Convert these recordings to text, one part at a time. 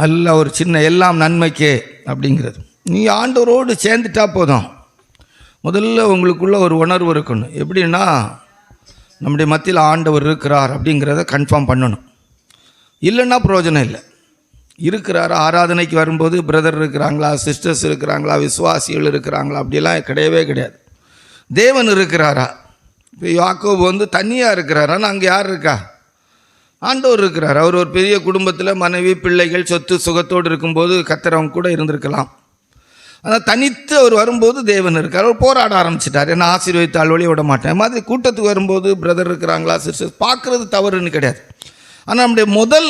அல்ல ஒரு சின்ன எல்லாம் நன்மைக்கே அப்படிங்கிறது. நீ ஆண்டவரோடு சேர்ந்துட்டா போதும். முதல்ல உங்களுக்குள்ள ஒரு உணர்வு இருக்கணும். எப்படின்னா, நம்முடைய மத்தியில் ஆண்டவர் இருக்கிறார் அப்படிங்கிறத கன்ஃபார்ம் பண்ணணும். இல்லைன்னா பிரயோஜனம் இல்லை. இருக்கிறார், ஆராதனைக்கு வரும்போது பிரதர் இருக்கிறாங்களா, சிஸ்டர்ஸ் இருக்கிறாங்களா, விசுவாசிகள் இருக்கிறாங்களா, அப்படியெல்லாம் கிடையவே கிடையாது. தேவன் இருக்கிறாரா? இப்போ யாக்கோபு தனியாக இருக்கிறாரான்னு அங்கே யார் இருக்கா? ஆண்டவர் இருக்கிறார். அவர் ஒரு பெரிய குடும்பத்தில் மனைவி பிள்ளைகள் சொத்து சுகத்தோடு இருக்கும்போது கர்த்தர் கூட இருந்திருக்கலாம். ஆனால் தனித்து அவர் வரும்போது தேவன் இருக்கார். அவர் போராட ஆரம்பிச்சிட்டார். என்ன ஆசீர்வதித்தால் வழியை விட மாட்டேன் மாதிரி. கூட்டத்துக்கு வரும்போது பிரதர் இருக்கிறாங்களா, சிஸ்டர்ஸ் பார்க்குறது தவறுன்னு கிடையாது. ஆனால் நம்முடைய முதல்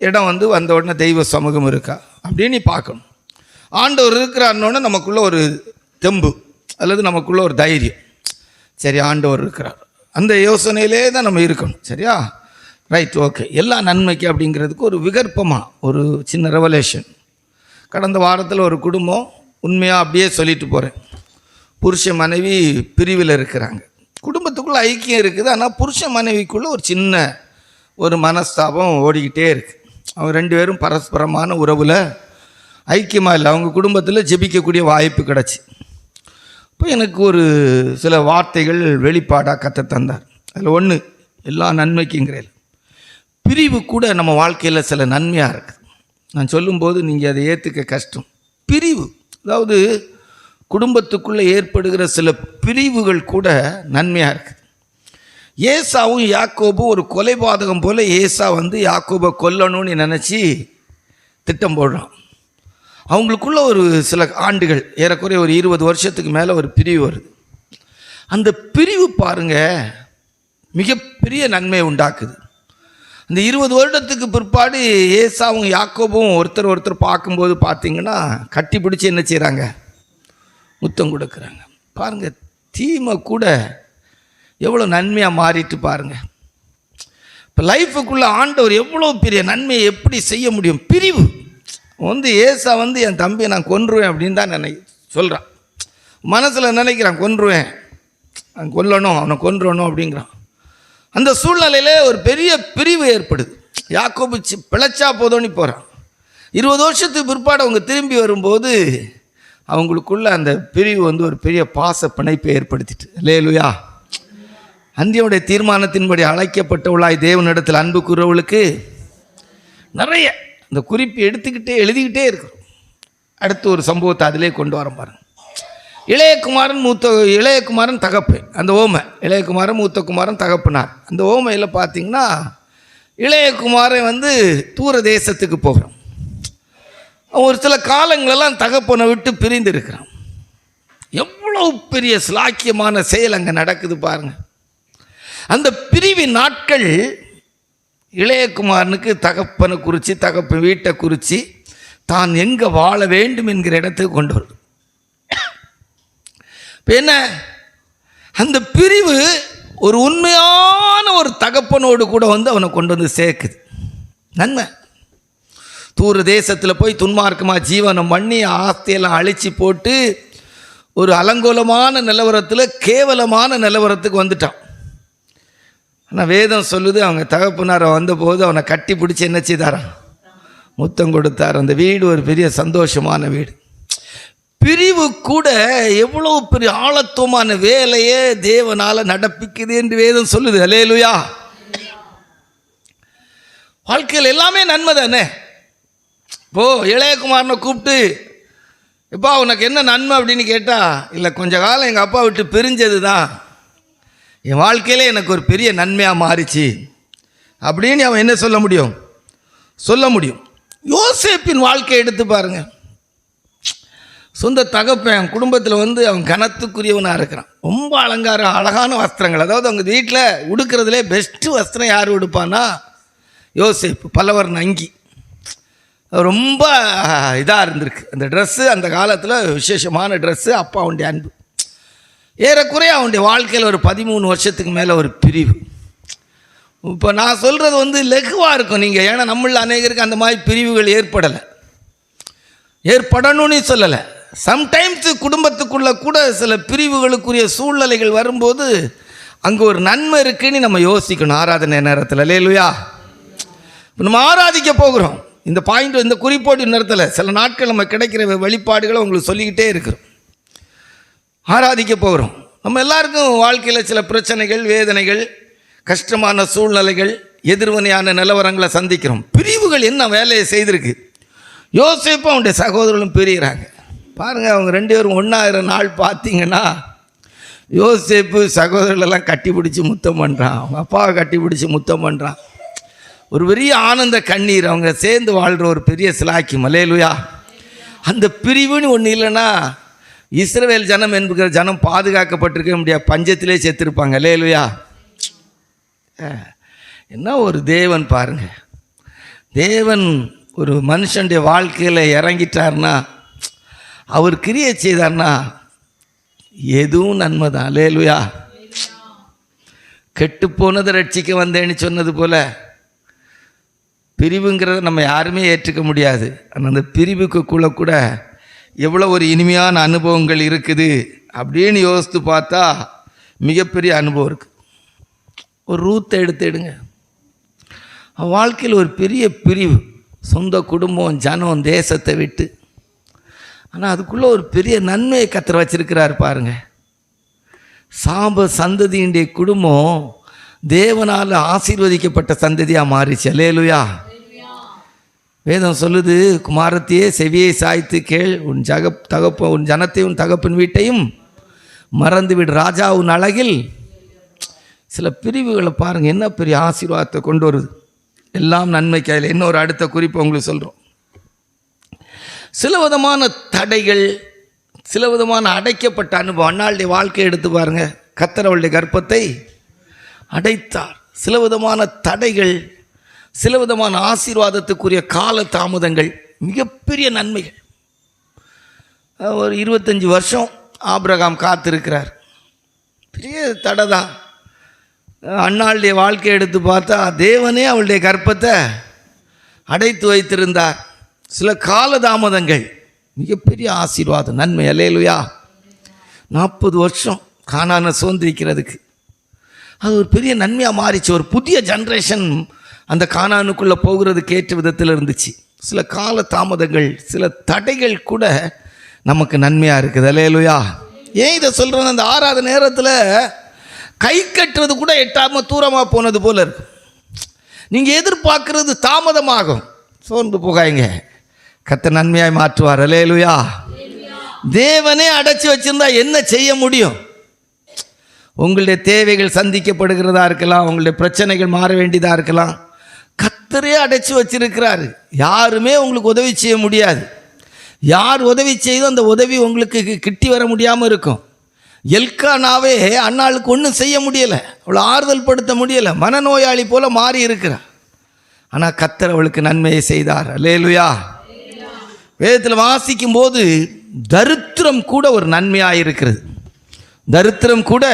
இடம் வந்த உடனே தெய்வ சமூகம் இருக்கா அப்படின்னு நீ பார்க்கணும். ஆண்டவர் இருக்கிறாருன்னொன்னே நமக்குள்ளே ஒரு தெம்பு அல்லது நமக்குள்ளே ஒரு தைரியம். சரி, ஆண்டவர் இருக்கிறார், அந்த யோசனையிலே தான் நம்ம இருக்கணும். சரியா? Right, okay. எல்லா நன்மைக்கு அப்படிங்கிறதுக்கு ஒரு விகற்பமாக ஒரு சின்ன ரெவலேஷன். கடந்த வாரத்தில் ஒரு குடும்பம் உண்மையாக அப்படியே சொல்லிட்டு போகிறேன். புருஷ மனைவி பிரிவில் இருக்கிறாங்க. குடும்பத்துக்குள்ளே ஐக்கியம் இருக்குது, ஆனால் புருஷ மனைவிக்குள்ளே ஒரு சின்ன ஒரு மனஸ்தாபம் ஓடிக்கிட்டே இருக்குது. அவங்க ரெண்டு பேரும் பரஸ்பரமான உறவில் ஐக்கியமாக இல்லை. அவங்க குடும்பத்தில் ஜெபிக்கக்கூடிய வாய்ப்பு கிடச்சி. இப்போ எனக்கு ஒரு சில வார்த்தைகள் வெளிப்பாடாக கற்று தந்தார். அதில் ஒன்று, எல்லா நன்மைக்குங்கிறேன் பிரிவு கூட நம்ம வாழ்க்கையில் சில நன்மையாக இருக்குது. நான் சொல்லும்போது நீங்கள் அதை ஏற்றுக்க கஷ்டம். பிரிவு, அதாவது குடும்பத்துக்குள்ளே ஏற்படுகிற சில பிரிவுகள் கூட நன்மையாக இருக்குது. ஏசாவும் யாக்கோபும் ஒரு கொலைபாதகம் போல் ஏசா யாக்கோபை கொல்லணும்னு நினச்சி திட்டம் போடுறான். அவங்களுக்குள்ள ஒரு சில ஆண்டுகள், ஏறக்குறைய ஒரு 20 வருஷத்துக்கு மேலே ஒரு பிரிவு வருது. அந்த பிரிவு பாருங்கள் மிகப்பெரிய நன்மையை உண்டாக்குது. அந்த 20 வருடத்துக்கு பிற்பாடு ஏசாவும் யாக்கோபும் ஒருத்தர் பார்க்கும்போது பார்த்தீங்கன்னா கட்டி பிடிச்சி என்ன செய்கிறாங்க? முத்தம் கொடுக்குறாங்க. பாருங்கள், தீமை கூட எவ்வளோ நன்மையாக மாறிட்டு பாருங்கள். இப்போ லைஃபுக்குள்ளே ஆண்டவர் எவ்வளோ பெரிய நன்மையை எப்படி செய்ய முடியும்? பிரிவு ஏசா என் தம்பியை நான் கொன்றுவேன் அப்படின்னு தான் சொல்கிறான். மனசில் நினைக்கிறான், கொன்றுவேன், கொல்லணும், அவனை கொன்றுவணும் அப்படிங்கிறான். அந்த சூழ்நிலையில் ஒரு பெரிய பிரிவு ஏற்படுது. யாக்கோபு பிழைச்சா போதோன்னு போகிறான். 20 வருஷத்துக்கு பிற்பாடு அவங்க திரும்பி வரும்போது அவங்களுக்குள்ள அந்த பிரிவு ஒரு பெரிய பாச பிணைப்பை ஏற்படுத்திட்டு. அல்லேலூயா. அந்தியோடைய தீர்மானத்தின்படி அழைக்கப்பட்டவளாய் தேவனிடத்தில் அன்பு கூறவளுக்கு நிறைய இந்த குறிப்பு எடுத்துக்கிட்டே எழுதிக்கிட்டே இருக்கிறோம். அடுத்து ஒரு சம்பவத்தை அதிலே கொண்டு வர பாருங்க. இளையகுமாரன் தகப்பு, அந்த ஓமை. இளையகுமாரன் மூத்த குமாரன் தகப்புனார். அந்த ஓமையில் பார்த்தீங்கன்னா இளையகுமாரன் தூர தேசத்துக்கு போகிறான். ஒரு சில காலங்களெல்லாம் தகப்பனை விட்டு பிரிந்து இருக்கிறான். எவ்வளோ பெரிய சிலாக்கியமான செயல் அங்கே நடக்குது பாருங்கள். அந்த பிரிவின் நாட்கள் இளையகுமாரனுக்கு தகப்பனை குறித்து, தகப்பன் வீட்டை குறித்து, தான் எங்கே வாழ வேண்டும் என்கிற இடத்துக்கு கொண்டு வருது. இப்போ என்ன, அந்த பிரிவு ஒரு உண்மையான ஒரு தகப்பனோடு கூட அவனை கொண்டு சேர்க்குது. நன்மை. தூர தேசத்தில் போய் துன்மார்க்கமாக ஜீவனம் பண்ணி ஆஸ்தியெல்லாம் அழித்து போட்டு ஒரு அலங்கோலமான நிலவரத்தில் கேவலமான நிலவரத்துக்கு வந்துட்டான். ஆனால் வேதம் சொல்லுது, அவங்க தகப்பனார் வந்தபோது அவனை கட்டி பிடிச்சி என்ன செய்தாராம்? முத்தம் கொடுத்தார். அந்த வீடு ஒரு பெரிய சந்தோஷமான வீடு. பிரிவு கூட எவ்வளோ பெரிய ஆழத்துவமான வேலையே தேவனால் நடப்பிக்குது என்று வேதம் சொல்லுது. அல்லேலூயா. வாழ்க்கையில் எல்லாமே நன்மை தானே. இப்போ இளையகுமாரனை கூப்பிட்டு, எப்பா உனக்கு என்ன நன்மை அப்படின்னு கேட்டால், இல்லை கொஞ்ச காலம் எங்கள் அப்பா விட்டு பிரிஞ்சது தான் என் வாழ்க்கையிலே எனக்கு ஒரு பெரிய நன்மையாக மாறிச்சு அப்படின்னு அவன் என்ன சொல்ல முடியும்? யோசேப்பின் வாழ்க்கையை எடுத்து பாருங்க. சொந்த தகப்பன் குடும்பத்தில் அவன் கனத்துக்குரியவனாக இருக்கிறான். ரொம்ப அழகான வஸ்திரங்கள், அதாவது அவங்க வீட்டில் உடுக்கிறதுலே பெஸ்ட்டு வஸ்திரம் யார் உடுப்பான்னா யோசேப்பு. பலவர்ண அங்கி ரொம்ப இதாக இருந்திருக்கு அந்த ட்ரெஸ்ஸு. அந்த காலத்தில் விசேஷமான ட்ரெஸ்ஸு. அப்பா அவனுடைய அன்பு. ஏறக்குறைய அவனுடைய வாழ்க்கையில் ஒரு 13 வருஷத்துக்கு மேலே ஒரு பிரிவு. இப்போ நான் சொல்கிறது லெகுவாக இருக்கும் நீங்கள், ஏன்னா நம்மள அநேகருக்கு அந்த மாதிரி பிரிவுகள் ஏற்படணும்னு சொல்லலை. சம்டைம்ஸ் குடும்பத்துக்குள்ளே கூட சில பிரிவுகளுக்குரிய சூழ்நிலைகள் வரும்போது அங்கே ஒரு நன்மை இருக்குன்னு நம்ம யோசிக்கணும். ஆராதனை நேரத்தில் அல்லேலூயா. நம்ம ஆராதிக்க போகிறோம். இந்த பாயிண்ட், இந்த குறிப்போடு நேரத்தில் சில நாட்கள் நம்ம கிடைக்கிற வெளிப்பாடுகளை உங்களுக்கு சொல்லிக்கிட்டே இருக்கிறோம். ஆராதிக்க போகிறோம். நம்ம எல்லாருக்கும் வாழ்க்கையில் சில பிரச்சனைகள், வேதனைகள், கஷ்டமான சூழ்நிலைகள், எதிர்வினையான நிலவரங்களை சந்திக்கிறோம். பிரிவுகள் என்ன வேலையை செய்திருக்கு. யோசேப்பும் அவனுடைய சகோதரர்களும் பிரிகிறாங்க. பாருங்கள், அவங்க 2 பேரும் ஒன்றாகிற நாள் பார்த்தீங்கன்னா, யோசேப்பு சகோதரர்களெல்லாம் கட்டி பிடிச்சி முத்தம் பண்ணுறான், அவங்க அப்பாவை கட்டி பிடிச்சி முத்தம் பண்ணுறான். ஒரு பெரிய ஆனந்த கண்ணீர், அவங்க சேர்ந்து வாழ்கிற ஒரு பெரிய சிலாக்கியம். அல்லேலூயா. அந்த பிரிவுன்னு ஒன்று இல்லைன்னா இஸ்ரவேல் ஜனம் என்கிற ஜனம் பாதுகாக்கப்பட்டிருக்க முடியாது, பஞ்சத்திலே செத்துருப்பாங்க. அல்லேலூயா. என்ன ஒரு தேவன் பாருங்க. தேவன் ஒரு மனுஷனுடைய வாழ்க்கையில் இறங்கிட்டார்னா, அவர் கிரியை செய்தார்னா எதுவும் நன்மை தான். அல்லேலூயா. கெட்டு போனதை ரட்சிக்க வந்தேன்னு சொன்னது போல் பிரிவுங்கிறத நம்ம யாருமே ஏற்றுக்க முடியாது. ஆனால் அந்த பிரிவுக்குள்ளே கூட எவ்வளோ ஒரு இனிமையான அனுபவங்கள் இருக்குது அப்படின்னு யோசித்து பார்த்தா மிகப்பெரிய அனுபவம் இருக்குது. ஒரு ரூத்தை எடுங்க, அவன் வாழ்க்கையில் ஒரு பெரிய பிரிவு, சொந்த குடும்பம், ஜனம், தேசத்தை விட்டு. ஆனால் அதுக்குள்ளே ஒரு பெரிய நன்மையை கர்த்தர் வச்சிருக்கிறார் பாருங்க. சாப சந்ததியினுடைய குடும்பம் தேவனால் ஆசீர்வதிக்கப்பட்ட சந்ததியாக மாறிச்சு. அல்லேலூயா. வேதம் சொல்லுது, குமாரத்தையே செவியை சாய்த்து கேள், உன் உன் ஜனத்தை உன் தகப்பன் வீட்டையும் மறந்து விடு, ராஜா உன் அழகில். சில பிரிவுகளை பாருங்கள், என்ன பெரிய ஆசீர்வாதத்தை கொண்டு வருது. எல்லாம் நன்மைக்கு. அதில் இன்னொரு அடுத்த குறிப்பை உங்களுக்கு சொல்கிறோம். சில விதமான தடைகள், சில விதமான அடைக்கப்பட்ட அனுபவம். அன்னாளுடைய வாழ்க்கையை எடுத்து பாருங்கள். கர்த்தர் அவளுடைய கர்ப்பத்தை அடைத்தார். சில விதமான தடைகள், சில விதமான ஆசீர்வாதத்துக்குரிய கால தாமதங்கள், மிகப்பெரிய நன்மைகள். ஒரு 25 வருஷம் ஆபிரகாம் காத்திருக்கிறார். பெரிய தடை தான். அன்னாளுடைய வாழ்க்கையை எடுத்து பார்த்தா தேவனே அவளுடைய கர்ப்பத்தை அடைத்து வைத்திருந்தார். சில கால தாமதங்கள், மிகப்பெரிய ஆசீர்வாதம், நன்மை. அல்லேலூயா. 40 வருஷம் கானானை சுதந்திரிக்கிறதுக்கு அது ஒரு பெரிய நன்மையாக மாறிச்சு. ஒரு புதிய ஜென்ரேஷன் அந்த கானானுக்குள்ளே போகிறதுக்கு ஏற்ற விதத்தில் இருந்துச்சு. சில கால தாமதங்கள், சில தடைகள் கூட நமக்கு நன்மையாக இருக்குது. அல்லேலூயா. ஏன் இதை சொல்கிறேன், அந்த ஆராத நேரத்தில் கை கட்டுறது கூட எட்டாமல் தூரமாக போனது போல் இருக்கும். நீங்கள் எதிர்பார்க்கறது தாமதமாகும், சோர்ந்து போகாய்ங்க. கர்த்தர் நன்மையாய் மாற்றுவார். அல்லேலூயா. தேவனே அடைச்சி வச்சிருந்தா என்ன செய்ய முடியும்? உங்களுடைய தேவைகள் சந்திக்கப்படுகிறதா இருக்கலாம், உங்களுடைய பிரச்சனைகள் மாற வேண்டியதாக இருக்கலாம். கர்த்தரே அடைச்சி வச்சிருக்கிறாரு. யாருமே உங்களுக்கு உதவி செய்ய முடியாது. யார் உதவி செய்தோ அந்த உதவி உங்களுக்கு கிட்டி வர முடியாமல் இருக்கும். எல்கானாவே அன்னாளுக்கு ஒன்றும் செய்ய முடியலை, அவளை ஆறுதல் படுத்த முடியலை, மனநோயாளி போல மாறி இருக்கிறார். ஆனால் கர்த்தர் அவளுக்கு நன்மையை செய்தார். அல்லேலூயா. வேதத்தில் வாசிக்கும் போது தரித்திரம் கூட ஒரு நன்மையாய் இருக்கிறது. தரித்திரம் கூட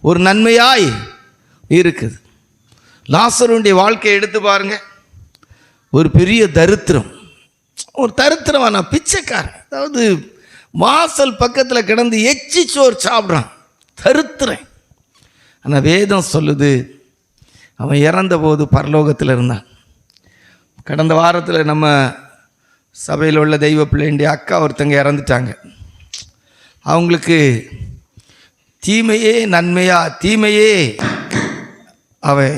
ஒரு நன்மையாய் இருக்குது. லாசருடைய வாழ்க்கையை எடுத்து பாருங்க. ஒரு பெரிய தரித்திரம், ஒரு தரித்திரமான பிச்சைக்காரன். அதாவது வாசல் பக்கத்தில் கிடந்து எச்சி சோறு சாப்பிட்றான், தரித்திரன். ஆனால் வேதம் சொல்லுது, அவன் இறந்தபோது பரலோகத்தில் இருந்தான். கடந்த வாரத்தில் நம்ம சபையில் உள்ள தெய்வ பிள்ளைண்டி அக்கா ஒருத்தங்க இறந்துட்டாங்க. அவங்களுக்கு தீமையே நன்மையா, தீமையே அவன்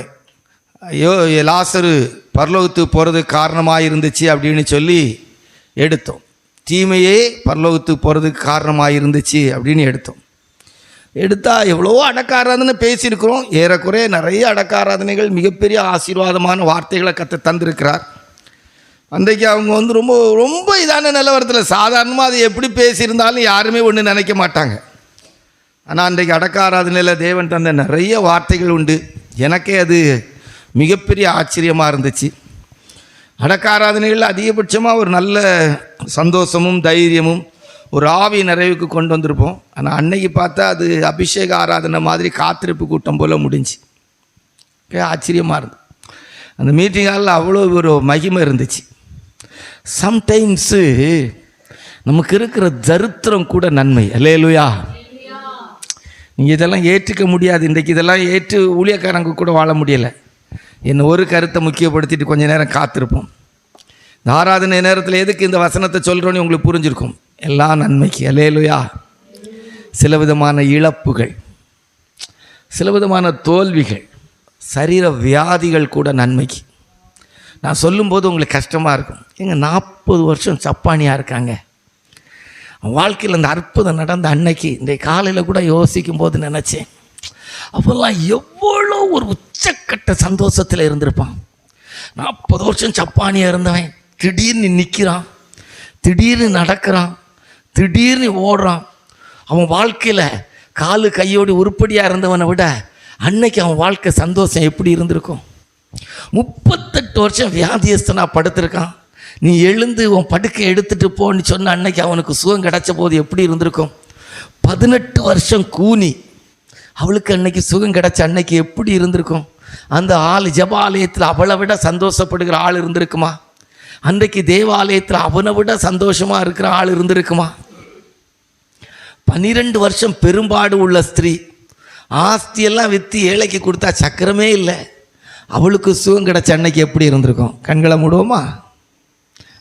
லாசரு பரலோகத்துக்கு போகிறதுக்கு காரணமாக இருந்துச்சு அப்படின்னு சொல்லி எடுத்தோம். தீமையே பரலோகத்துக்கு போகிறதுக்கு காரணமாக இருந்துச்சு அப்படின்னு எடுத்தால் எவ்வளோ அடக்க ஆராதனை பேசியிருக்கிறோம். ஏறக்குறைய நிறைய அடக்க ஆராதனைகள், மிகப்பெரிய ஆசீர்வாதமான வார்த்தைகளை தந்திருக்கிறார். அன்றைக்கு அவங்க ரொம்ப ரொம்ப இதான நிலவரத்தில், சாதாரணமாக அதை எப்படி பேசியிருந்தாலும் யாருமே ஒன்று நினைக்க மாட்டாங்க. ஆனால் அன்றைக்கு அடக்க ஆராதனையில் தேவன் தந்த நிறைய வார்த்தைகள் உண்டு. எனக்கே அது மிகப்பெரிய ஆச்சரியமாக இருந்துச்சு. அடக்க ஆராதனைகளில் அதிகபட்சமாக ஒரு நல்ல சந்தோஷமும் தைரியமும் ஒரு ஆவி நிறைவுக்கு கொண்டு வந்திருப்போம். ஆனால் அன்னைக்கு பார்த்தா அது அபிஷேக ஆராதனை மாதிரி காத்திருப்பு கூட்டம் போல் முடிஞ்சு. ஆச்சரியமாக இருந்தது. அந்த மீட்டிங் ஹாலில் அவ்வளோ ஒரு மகிமை இருந்துச்சு. சம்டைம்ஸு நமக்கு இருக்கிற தரித்திரம் கூட நன்மை. அல்லேலூயா. நீங்கள் இதெல்லாம் ஏற்றுக்க முடியாது. இன்றைக்கு இதெல்லாம் ஏற்று ஊழியக்காரங்க கூட வாழ முடியலை. என்ன ஒரு கருத்தை முக்கியப்படுத்திட்டு கொஞ்சம் நேரம் காத்திருப்போம். இந்த ஆராதனை நேரத்தில் எதுக்கு இந்த வசனத்தை சொல்கிறோன்னு உங்களுக்கு புரிஞ்சிருக்கும். எல்லாம் நன்மைக்கு. அல்லேலூயா. சில விதமான இழப்புகள், சில விதமான தோல்விகள், சரீர வியாதிகள் கூட நன்மைக்கு. நான் சொல்லும்போது உங்களுக்கு கஷ்டமாக இருக்கும். எங்க 40 வருஷம் சப்பானியாக இருக்காங்க, வாழ்க்கையில் அந்த அற்புதம் நடந்த அன்னைக்கு இன்றைய காலையில் கூட யோசிக்கும் போது நினச்சேன், அப்போல்லாம் எவ்வளோ ஒரு உச்சக்கட்ட சந்தோஷத்தில் இருந்திருப்பான். 40 வருஷம் சப்பானியாக இருந்தவன் திடீர்னு நிற்கிறான், திடீர்னு நடக்கிறான், திடீர்னு ஓடுறான். அவன் வாழ்க்கையில் காலு கையோடு உருப்படியாக இருந்தவனை விட அன்னைக்கு அவன் வாழ்க்கை சந்தோஷம் எப்படி இருந்திருக்கும். 38 வருஷம் வியாதியஸ்தனாக படுத்திருக்கான். நீ எழுந்து உன் படுக்கை எடுத்துகிட்டு போன்னு சொன்ன அன்னைக்கு அவனுக்கு சுகம் கிடைச்ச போது எப்படி இருந்திருக்கும். 18 வருஷம் கூனி, அவளுக்கு அன்னைக்கு சுகம் கிடைச்ச அன்னைக்கு எப்படி இருந்திருக்கும். அந்த ஆள் ஜெப ஆலயத்தில் அவளை விட சந்தோஷப்படுகிற ஆள் இருந்திருக்குமா? அன்றைக்கு தேவாலயத்தில் அவனை விட சந்தோஷமாக இருக்கிற ஆள் இருந்திருக்குமா? 12 வருஷம் பெரும்பாடு உள்ள ஸ்திரீ, ஆஸ்தியெல்லாம் விற்று ஏழைக்கு கொடுத்தா சக்கரமே இல்லை, அவளுக்கு சுகம் கிடைச்ச அன்னைக்கு எப்படி இருந்திருக்கும். கண்களை மூடுவோமா?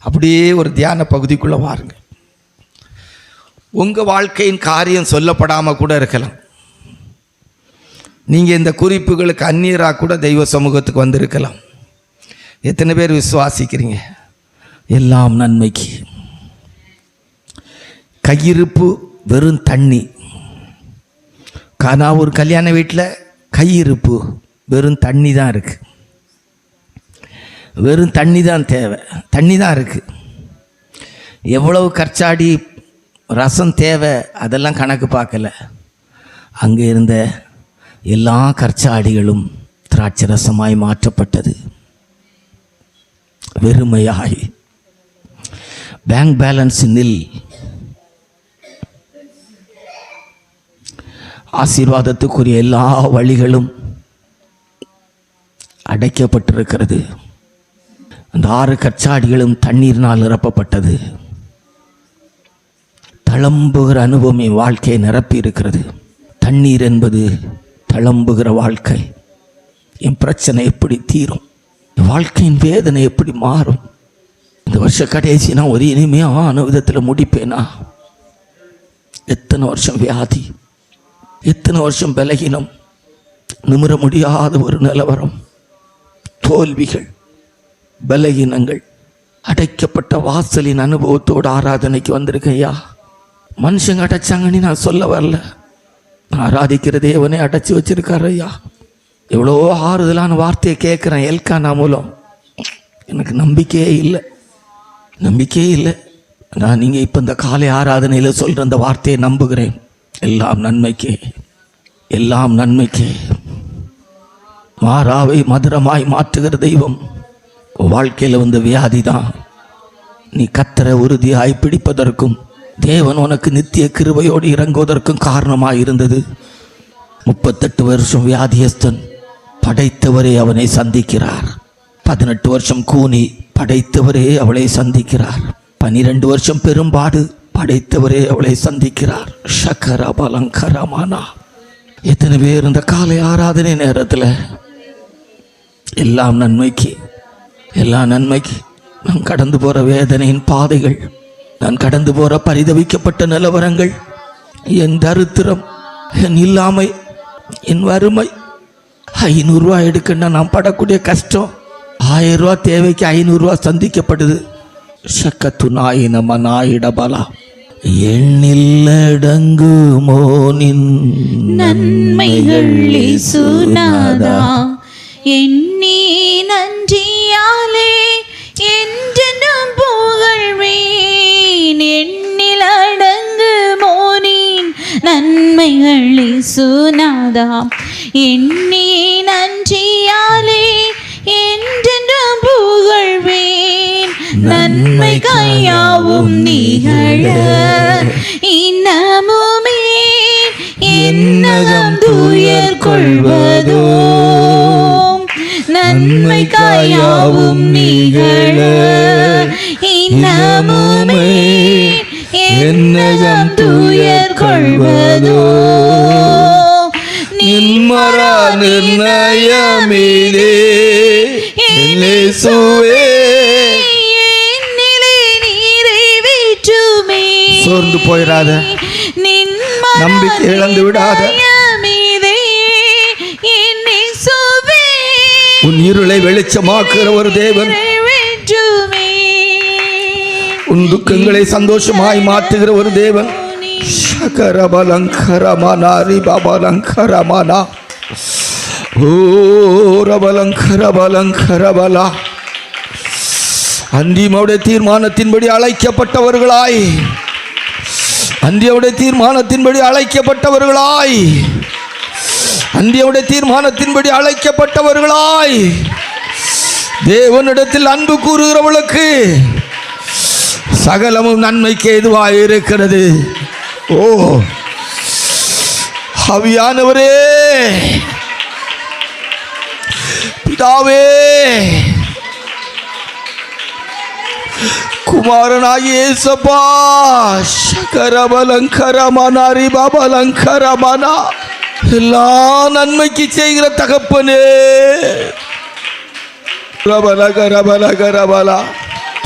அப்படியே ஒரு தியான பகுதிக்குள்ளே வாருங்க. உங்கள் வாழ்க்கையின் காரியம் சொல்லப்படாமல் கூட இருக்கலாம். நீங்கள் இந்த குறிப்புகளுக்கு அந்நியராக கூட தெய்வ சமூகத்துக்கு வந்திருக்கலாம். எத்தனை பேர் விசுவாசிக்கிறீங்க? எல்லாம் நன்மைக்கு. கையிருப்பு வெறும் தண்ணி. ஒரு கல்யாண வீட்டில் கையிருப்பு வெறும் தண்ணி தான் இருக்குது. வெறும் தண்ணி தான் தேவை, தண்ணி தான் இருக்குது. எவ்வளவு கற்சாடி ரசம் தேவை அதெல்லாம் கணக்கு பார்க்கல. அங்கே இருந்த எல்லா கற்சாடிகளும் திராட்சை ரசமாய் மாற்றப்பட்டது. வெறுமையாய், பேங்க் பேலன்ஸ் நில். ஆசீர்வாதத்துக்குரிய எல்லா வழிகளும் அடைக்கப்பட்டிருக்கிறது. அந்த 6 கற்சாடிகளும் தண்ணீரினால் நிரப்பப்பட்டது. தளம்புகிற அனுபவம் என் வாழ்க்கையை நிரப்பி இருக்கிறது. தண்ணீர் என்பது தளம்புகிற வாழ்க்கை. என் பிரச்சனை எப்படி தீரும், வாழ்க்கையின் வேதனை எப்படி மாறும், இந்த வருஷ கடைசி நான் ஒரு இனிமையான விதத்தில் முடிப்பேனா? எத்தனை வருஷம் வியாதி, எத்தனை வருஷம் பலகீனம், நிமிர முடியாத ஒரு நிலவரம், தோல்விகள், பலகீனங்கள், அடைக்கப்பட்ட வாசலின் அனுபவத்தோடு ஆராதனைக்கு வந்திருக்கேன். ஐயா, மனுஷங்க அடைச்சாங்கன்னு நான் சொல்ல வரல. ஆராதிக்கிற தேவனே அடைச்சி வச்சிருக்காரு. ஐயா, எவ்வளோ ஆறுதலான வார்த்தையை கேட்குறேன் எல்கானா மூலம். எனக்கு நம்பிக்கையே இல்லை. நான் நீங்கள் இப்போ இந்த காலை ஆராதனையில் சொல்கிற அந்த வார்த்தையை நம்புகிறேன். எல்லாம் நன்மைக்கே, எல்லாம் நன்மைக்கே. மாறாவை மதுரமாய் மாற்றுகிற தெய்வம். வாழ்க்கையில் வந்த வியாதி தான் நீ கத்தரை உறுதியாய் பிடிப்பதற்கும் தேவன் உனக்கு நித்திய கிருபையோடு இறங்குவதற்கும் காரணமாக இருந்தது. 38 வருஷம் வியாதியஸ்தன், படைத்தவரே அவனை சந்திக்கிறார். 18 வருஷம் கூனி, படைத்தவரே அவளை சந்திக்கிறார். 12 வருஷம் பெரும்பாடு, படைத்தவரே அவளை சந்திக்கிறார். ஷக்கரபலங்கரமானா. எத்தனை பேர் இந்த காலை ஆராதனை நேரத்தில் எல்லாம் நன்மைக்கு, எல்லாம் நன்மைக்கு. நான் கடந்து போகிற வேதனையின் பாதைகள், நான் கடந்து போகிற பரிதவிக்கப்பட்ட நிலவரங்கள், என் தரித்திரம், என் இல்லாமை, என் வறுமை, 500 ரூபா எடுக்கணும்னா நான் படக்கூடிய கஷ்டம், 1000 ரூபா தேவைக்கு 500 ரூபா சந்திக்கப்படுது. சக்கத்து நாயின மனாயிடபலா. எண்ணில்லடங்குமோ நின் நன்மைகள் இயேசுநாதா, எண்ணி நன்றியாலே என்றென்றும் புகழ்வேன். எண்ணிலடங்குமோ நின் நன்மைகள் இயேசுநாதா, எண்ணி நன்றியாலே என்றென்றும் புகழ்வேன். நன்மை கையாவும் நிகழ இன்னமுமே என்னகம் துயர் கொள்வதோ. நன்மை கையாவும் நிகழ இன்னமுமே என்னகம் துயர் கொள்வதோ. நின்மரா நிர்ணயமிலே இயேசுவே சோர்ந்து போயிடாத, நம்பிக்கை இழந்து விடாத. உன் இருளை வெளிச்சமாக்குகிற ஒரு தேவன், உன் துக்கங்களை சந்தோஷமாய் மாற்றுகிற ஒரு தேவன். ஷகரபலங்கரமனாரி பபலங்கரமனா ஓ ரபலங்கரபலங்கரபலா. அந்தியோடைய தீர்மானத்தின்படி அழைக்கப்பட்டவர்களாய், அந்தியோடைய தீர்மானத்தின்படி அழைக்கப்பட்டவர்களாய், அந்தியோடைய தீர்மானத்தின்படி அழைக்கப்பட்டவர்களாய், தேவனிடத்தில் அன்பு கூறுகிறவளுக்கு சகலமும் நன்மைக்கு ஏதுவாய் இருக்கிறது. ஓ ஆவியானவரே, பிதாவே, குமாரனாகிய இயேசுப்பா, ஷகரபலங்கரமனாரி பபலங்கரமனா, எல்லா நன்மைக்கு செய்கிற தகப்பனே, ரபலகரபலகரபலா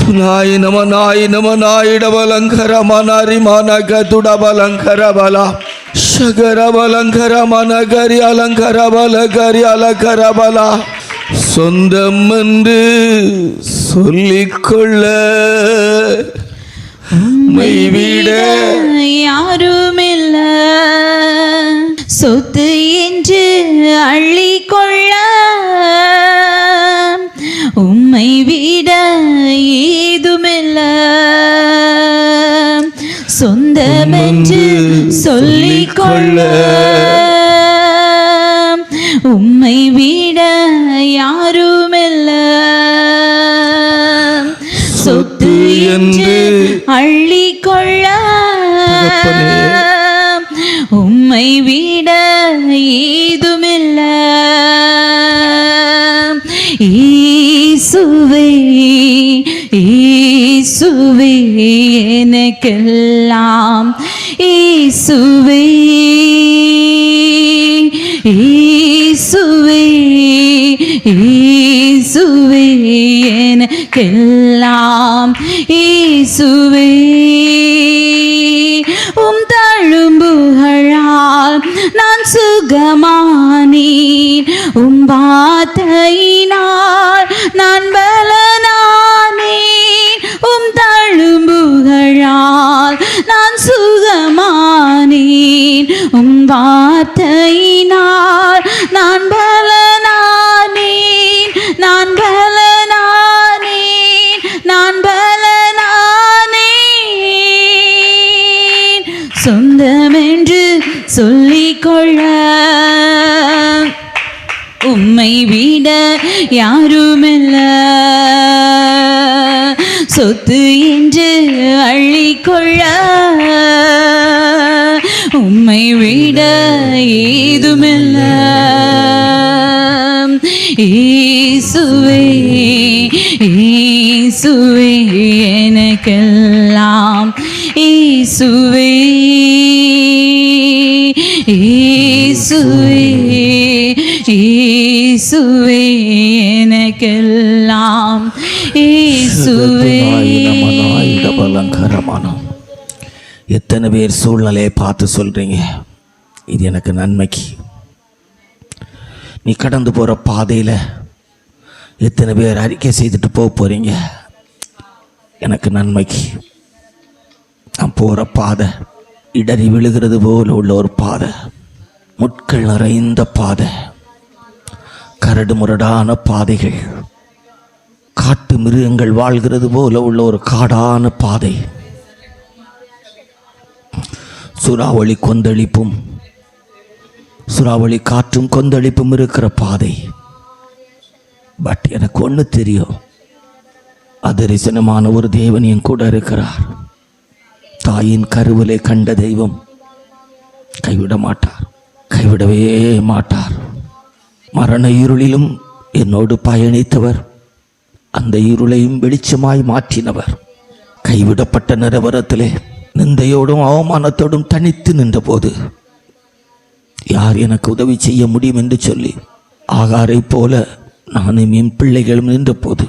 துனாய் நமனாய் நமனாய் டபலங்கரமனாரி மனகதுடபலங்கரபலா ஷகரபலங்கரமனகரி அலங்கரபலகரி அலங்கரபலா. சொந்தம் என்று சொல்லிக்கொள்ள மெய்விட யாருமில்ல, சொத்து என்று அள்ளிக்கொள்ள உம்மை விட ஏதுமில்ல, சொந்தமென்று சொல்லிக்கொள்ள உம்மை விட யாருமில்ல, சொத்து என்று அள்ளிக்கொள்ள உம்மை விட ஏதுமில்ல. இயேசுவே இயேசுவே எனக்கெல்லாம், இயேசுவே இயேசுவே இயேசுவே எனக்கெல்லாம், இயேசுவே உம் தழும்புகளால் நான் சுகமானேன், உம் வார்த்தையினால் நான் பலனானேன், உம் தழும்புகளால் நான் சுகமானேன், உம் வார்த்தையினால் நான் பலனானேன், நான் பலனானேன், நான் பலனானேன். சொந்தமென்று சொல்லிக்கொள்ள உம்மை விட யாருமில்ல, சொத்து என்று அள்ளிக்கொள்ள உம்மை விட ஏதுமில்ல. இயேசுவே இயேசுவே எனக்கெல்லாம், இயேசுவே இயேசுவே இயேசுவே எனக்கெல்லாம், இயேசுவே. எத்தனை பேர் சூழ்நிலையை பார்த்து சொல்றீங்க, இது எனக்கு நன்மைக்கு? நீ கடந்து போகிற பாதையில் எத்தனை பேர் அறிக்கை செய்துட்டு போகிறீங்க, எனக்கு நன்மைக்கு? நான் போகிற பாதை இடறி விழுகிறது போல உள்ள ஒரு பாதை, முட்கள் நிறைந்த பாதை, கரடு முரடான பாதைகள், காட்டு மிருகங்கள் வாழ்கிறது போல உள்ள ஒரு காடான பாதை, சூறாவளி கொந்தளிப்பும் சூறாவளி காற்றும் கொந்தளிப்பும் இருக்கிற பாதை. பட் எனக்கு ஒன்று தெரியும், அதரிசனமான ஒரு தேவன் என் கூட இருக்கிறார். தாயின் கருவிலே கண்ட தெய்வம் கைவிட மாட்டார், கைவிடவே மாட்டார். மரண இருளிலும் என்னோடு பயணித்தவர், அந்த இருளையும் வெளிச்சமாய் மாற்றினவர். கைவிடப்பட்ட நிரவரத்திலே நிந்தையோடும் அவமானத்தோடும் தனித்து நின்றபோது யார் எனக்கு உதவி செய்ய முடியும் என்று சொல்லி ஆகாரை போல நானும் என் பிள்ளைகளும் நின்றபோது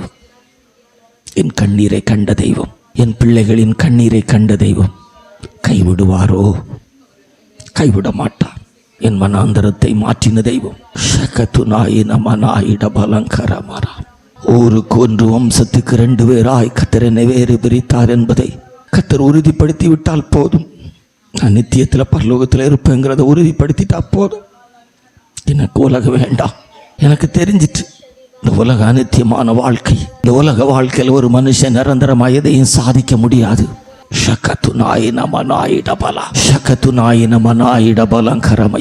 என் கண்ணீரை கண்ட தெய்வம், என் பிள்ளைகளின் கண்ணீரை கண்ட தெய்வம், கைவிடுவாரோ? கைவிட மாட்டார். என் மனாந்தரத்தை மாற்றின தெய்வம். ஷகத்துனாயின மனாயிட பலங்கரமாரா. ஊருக்கு ஒன்று வம்சத்துக்கு 2 பேராய் கர்த்தர் என்னை வேறு பிரித்தார் என்பதை கர்த்தர் உறுதிப்படுத்தி விட்டால் போதும். நான் நித்தியத்தில் பரலோகத்தில் இருப்பேங்கிறத உறுதிப்படுத்திட்டா போதும். எனக்கு உலகம் வேண்டாம். எனக்கு தெரிஞ்சிட்டு இந்த உலக அநித்தியமான வாழ்க்கை, இந்த உலக வாழ்க்கையில் ஒரு மனுஷன் நிரந்தரமாக எதையும் சாதிக்க முடியாது.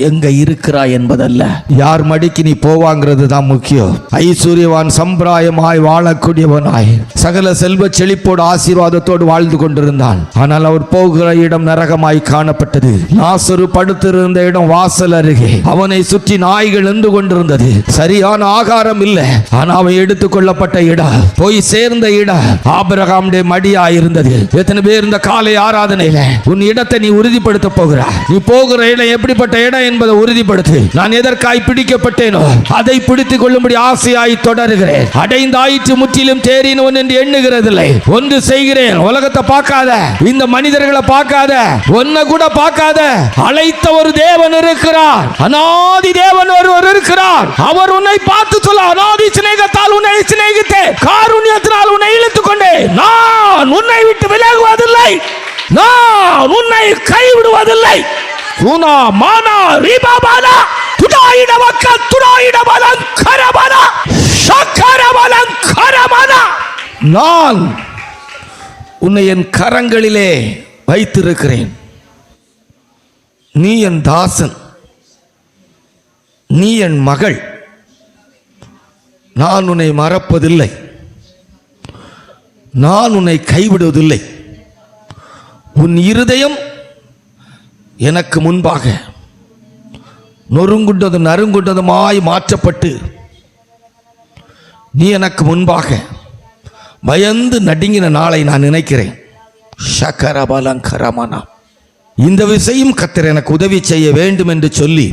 எங்க இருக்கிறாய் என்பதல்ல, யார் மடிக்கு நீ போவாங்கிறது தான் முக்கியம். ஐஸ்வர்யவான் சம்பிராயமாய் வாழக்கூடியவனாய் சகல செல்வ செழிப்போடு ஆசீர்வாதத்தோடு வாழ்ந்து கொண்டிருந்தான். ஆனால் அவர் போகிற இடம் நரகமாய் காணப்பட்டது. லாசரு படுத்திருந்த இடம் வாசல் அருகே. அவனை சுற்றி நாய்கள் நின்று கொண்டிருந்தது. சரியான ஆகாரம் இல்லை. ஆனால் அவன் எடுத்துக் கொள்ளப்பட்ட இடம், போய் சேர்ந்த இடம் ஆபிரகாமுடைய மடியாயிருந்தது. எத்தனை பேர் இந்த காலை ஆராதனையில உன் இடத்தை நீ உறுதிப்படுத்த போகிறாய்? நீ போகிற இடம் எப்படிப்பட்ட இடம் என்பதை உறுதிப்படுத்து. நான் எதற்காய் பிடிக்கப்பட்டேனோ அதை பிடித்துக் கொள்ளும்படி ஆசையாய் தொடருகிறேன். அடைந்தாயிற்று முற்றிலும் தேறினவன் என்று எண்ணுகிறதில்லை. ஒன்று செய்கிறேன். உலகத்தை பார்க்காத, இந்த மனிதர்களை பார்க்காத, ஒன்ன கூட பார்க்காத, அழைத்த ஒரு தேவன் இருக்கிறார். அநாதி தேவன் ஒருவர் இருக்கிறார். அவர் உன்னை பார்த்து சொல்ல, அநாதி சிநேகத்தால் உன்னை சிநேகித்தேன், காருண்யத்தினால் உன்னை இழுத்துக் கொண்டேன். நான் உன்னை விட்டு விலகுவதில்லை, நான் உன்னை கைவிடுவதில்லை. துனா மானா ரிபாபானா துடாயிட வக்க துடாயிட பலங்கரமனா சக்கர பலங்கரமனா. நான் உன்னை என் கரங்களிலே வைத்திருக்கிறேன். நீ என் தாசன், நீ என் மகள். நான் உன்னை மறப்பதில்லை, நான் உன்னை கைவிடுவதில்லை. உன் இருதயம் எனக்கு முன்பாக நொறுங்குண்டதும் நறுங்குண்டதுமாய் மாற்றப்பட்டு நீ எனக்கு முன்பாக பயந்து நடுங்கின நாளை நான் நினைக்கிறேன். ஷகரபலங்கரமனா. இந்த விஷயம் கர்த்தர் எனக்கு உதவி செய்ய வேண்டும் என்று சொல்லி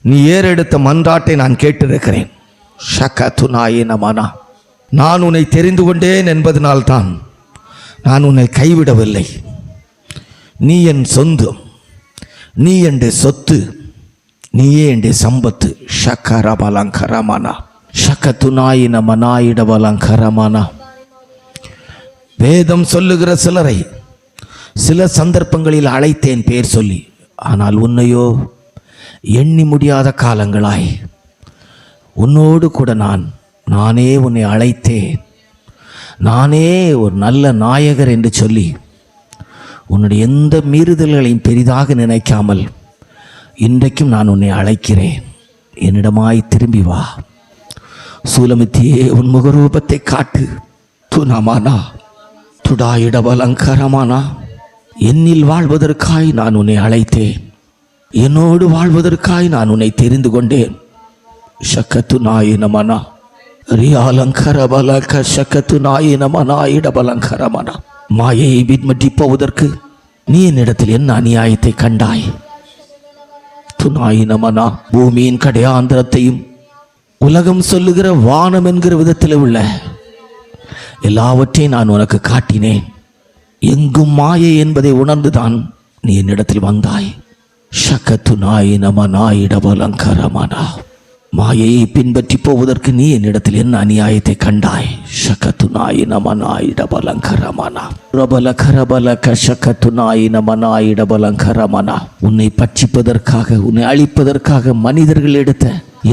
நீ ஏறெடுத்த மன்றாட்டை நான் கேட்டிருக்கிறேன். ஷகதுனாயினமனா. நான் உன்னை தெரிந்து கொண்டேன் என்பதனால்தான் நான் உன்னை கைவிடவில்லை. நீ என் சொந்தம், நீ என் சொத்து, நீயே என் சம்பத்து. ஷக்கரபலங்கரமனா ஷக்கதுனாயின மனாயிடபலங்கரமனா. வேதம் சொல்லுகிற சிலரை சில சந்தர்ப்பங்களில் அழைத்தேன் பேர் சொல்லி. ஆனால் உன்னையோ எண்ணி முடியாத காலங்களாய் உன்னோடு கூட நானே உன்னை அழைத்தேன். நானே ஒரு நல்ல நாயகர் என்று சொல்லி உன்னுடைய எந்த மீறுதல்களையும் பெரிதாக நினைக்காமல் இன்றைக்கும் நான் உன்னை அழைக்கிறேன். என்னிடமாய் திரும்பி வா. சூலமித்தியே, உன் முகரூபத்தை காட்டு. துனமானா துடாயிடபலங்கரமானா. என்னில் வாழ்வதற்காய் நான் உன்னை அழைத்தேன். என்னோடு வாழ்வதற்காய் நான் உன்னை தெரிந்து கொண்டேன். ஷக்கத்துனாயினமனா ரியாலங்கரபலக ஷக்கத்துனாயினமனா இடபலங்கரமனா. மாயையை பின்பற்றி போவதற்கு நீ என்னிடத்தில் என்ன அநியாயத்தை கண்டாய்? துனாயினமனா. பூமியின் கடையாந்திரத்தையும் உலகம் சொல்லுகிற வானம் என்கிற விதத்தில் உள்ள எல்லாவற்றையும் நான் உனக்கு காட்டினேன். எங்கும் மாயை என்பதை உணர்ந்துதான் நீ என்னிடத்தில் வந்தாய். ஷக்கத்துனாயினமனா இடபலங்கரமனா. மாயையை பின்பற்றி போவதற்கு நீ என்னிடத்தில் என்ன அநியாயத்தை கண்டாய்? ஷக்கத்துனாயினமனாயிடபலங்கரமனா ரபலகரபலக ஷக்கத்துனாயினமனாயிடபலங்கரமனா. உன்னை பட்சிப்பதற்காக, உன்னை அழிப்பதற்காக மனிதர்கள் எடுத்த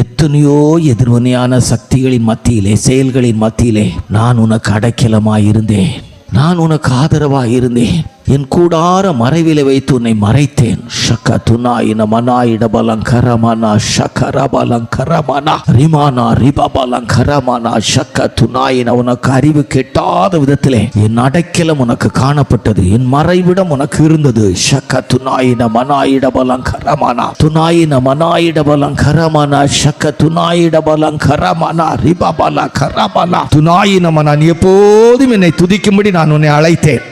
எத்தனையோ எதிர்வினையான சக்திகளின் மத்தியிலே, செயல்களின் மத்தியிலே நான் உனக்கு அடைக்கலமாயிருந்தேன். நான் உனக்கு ஆதரவாக இருந்தேன். என் கூடார மறைவிலை வைத்து உன்னை மறைத்தேன். ஷக்கத்துனாயினமனாயிடபலங்கரமனா ஷக்கரபலங்கரமனா ரிமானா ரிபபலங்கரமனா ஷக்கத்துனாயின. உனக்கு அறிவு கெட்டாத விதத்திலே என் அடைக்கலம் உனக்கு காணப்பட்டது. என் மறைவிடம் உனக்கு இருந்தது. ஷக்கத்துனாயினமனாயிடபலங்கரமனா துனாயினமனாயிடபலங்கரமனா ஷக்கத்துனாயிடபலங்கரமனா ரிபபலகரமனா துனாயினமனா. நீ எப்போதும் என்னை துதிக்கும்படி நான் உன்னை அழைத்தேன்.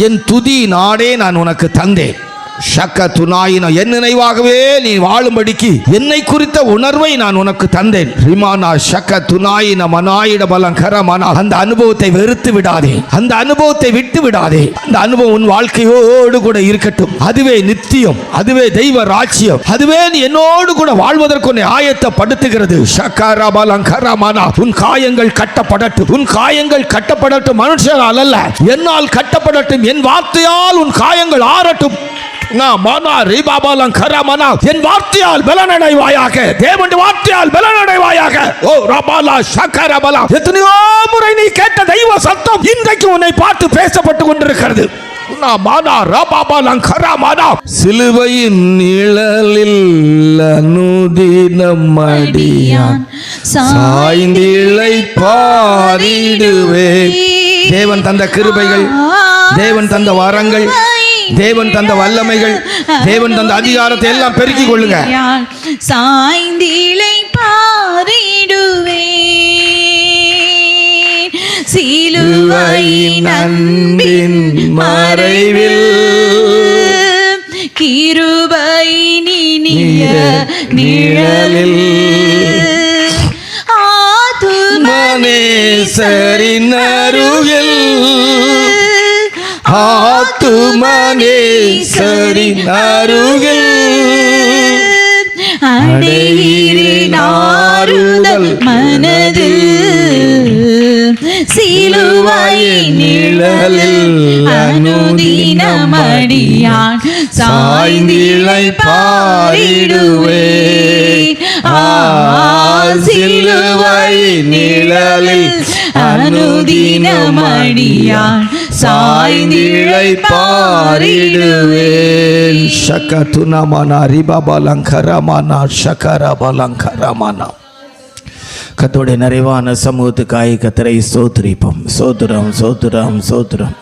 என் துதி நாடே நான் உனக்கு தந்தேன். ஷக்க துனாயின என் நினைவாகவே நீ வாழும்படிக்கு என்னை குறித்த உணர்வை நான் உனக்கு தந்தேன். ரிமானா ஷக்க துனாயின மனாயிட பலம் கரமனா. அந்த அனுபவத்தை வெறுத்து விடாதே, அந்த அனுபவத்தை விட்டு விடாதே. அந்த அனுபவம் உன் வாழ்க்கையோடு கூட இருக்கட்டும். அதுவே நித்தியம், அதுவே தெய்வ ராஜ்யம், அதுவே நீ என்னோடு கூட வாழ்வதற்கு உன்னை ஆயத்தப்படுத்துகிறது. ஷக்கர பலம் கரமனா. உன் காயங்கள் கட்டப்படட்டும், உன் காயங்கள் கட்டப்படட்டும். மனுஷனால் அல்ல, என்னால் கட்டப்படட்டும். என் வார்த்தையால் உன் காயங்கள் ஆறட்டும். என் வார்த்தையால் பலனடைவாயாக, தேவனுடைய வார்த்தையால் பலனடைவாயாக. ஓ ரபாலா ஷக்கரபலா. எத்தனையோ முறை நீ கேட்ட தெய்வ சத்தம் இன்றைக்கு உன்னை பார்த்து பேசப்பட்டு கொண்டிருக்கிறது. சிலுவையின் நிழலில் அனுதினம் அடியான் சாய்ந்திழை பாரிடுவே. தேவன் தந்த கிருபைகள், தேவன் தந்த வரங்கள், தேவன் தந்த வல்லமைகள், தேவன் தந்த அதிகாரத்தை எல்லாம் பெருக்கிக் கொள்ளுங்க. சாய்ந்திலை பாரிடுவே சிலுவையின் அன்பின் மறைவில் கிருபையின் இனிய நிழலில் ஆத்துமனேசரின் அருகில், ஆத்துமனேசரின் அருகில் அடைகிறேன் ஆறுதல் மனதில். சிலுவையின் நிழலில் அனுதினம் அடியான் சாய்ந்திழை பாரிடுவே. சிலுவையின் நிழலில் அனுதினம் அடியான் சாய்ந்திழை பாரிடுவேன். ஷக்கதுனமனா ரிபபலங்கரமனா ஷக்கரபலங்கரமனா. கர்த்தருடைய நிறைவான சமூகத்துக்காய் கர்த்தரை ஸ்தோத்திரிப்போம். ஸ்தோத்திரம், ஸ்தோத்திரம், ஸ்தோத்திரம்.